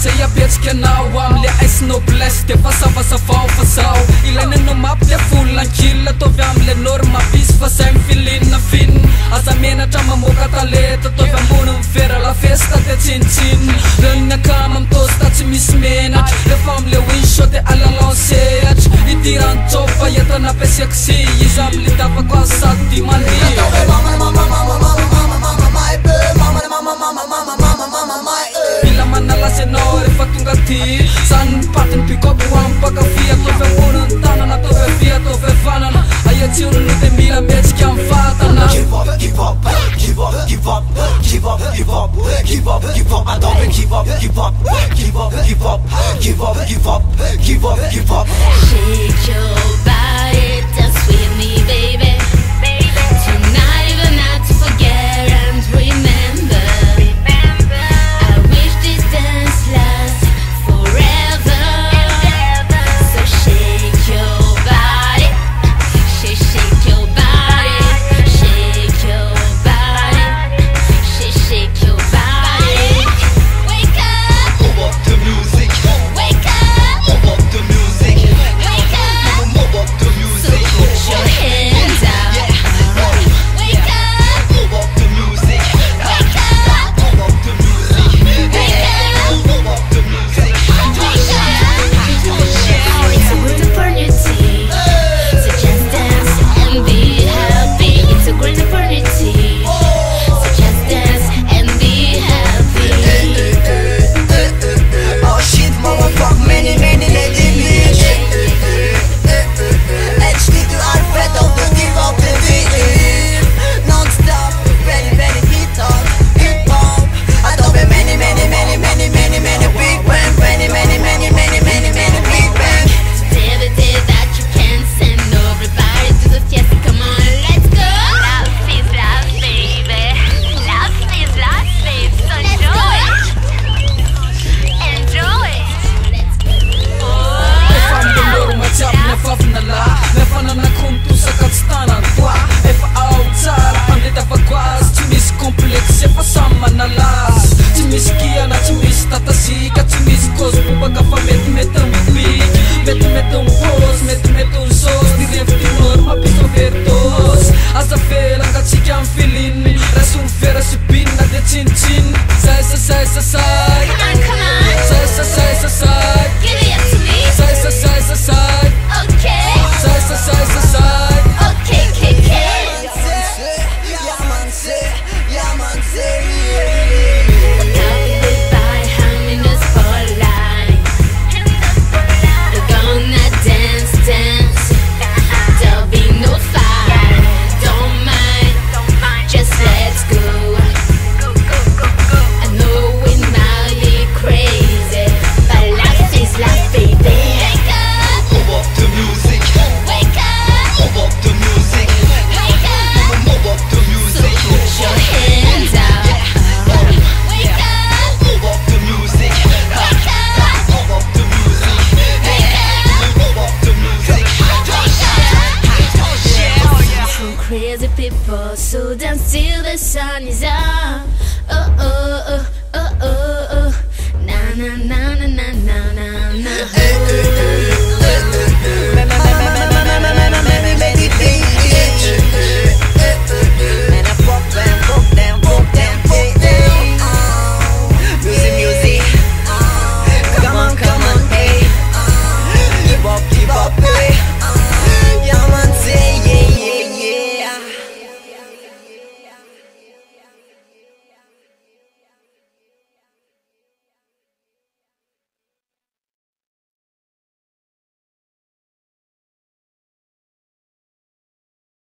Say apetrika anao amle ice noblesse de fasavasavao fasao ilaina no mapy de folankila tovy amle norma pisy fa say mifilina fin aza menatra mamoaka taleta tovy ambony mifera la festa de tsinitsiny renina kama mitosta tsy misy menatra refa amle winsho de alalansehatra idirantsôfa entana ampiasiaksy izy amle davako azy sady di mandeha Bila manalasy anao refa tonga ty Zany mipatiny pikopo ampakafy Atovy amboniny tanana, atovy avy, atovy avanana Ayatsiony no de mila metsika am vatana Give up, give up, give up, give up, give up, give up, give up, give up, I don't give up, give up, give up, give up, give up, give up, give up, give up. Shake your body, dance with me, baby. Tonight even not to forget and remember. I wish this dance lasts forever. So shake your body, shake your body, shake your body, shake your body. Wake up, Move up the music, wake up, move up the music, wake up. move up the So music. put your hands up. Wake up, Move up the music, wake up, move up the music, wake up. move up the music. It's a good opportunity, so just dance and be happy. It's a great opportunity, so just dance and be happy. Oh shit, motherfuck, many ladies. HD to Alfred of the give up the beat. Non-stop, very hit hop. I don't be many big bang, many big bang. Tell the day that you can send everybody to the fiesta. Come on, let's go. Love is love, baby. Love is love, baby. So enjoy it. Enjoy it. Let's go. Efa amben'orogna jiaby nefavinala nefa nanakonitosaka tsy tanany toa efa ao tsara andretavako azy tsy misy complexe efa samy manalazy tsy misy kiana tsy misy tatazika tsy misy cause bobaka fa metimety mibika metimety mipose metimety misose direvy norma piso vertose aza velangatsika am filiny raso mifera sibinina de tsinitsiny say Come on. say Give it up to me. say Okay. Okay, okay. Goodbye, I'm in the spotlight. We're gonna dance. There'll be no fight. Don't mind. Just let's go. I know it might be crazy, but life is life, baby. Wake up, Move up the music, wake up, move up the music, wake up. move up the So music. put your hands up. Wake up, Move up the music, wake up, move up the music, wake up. move up the music. Some crazy people, so dance till the sun is up. Oh, oh, oh.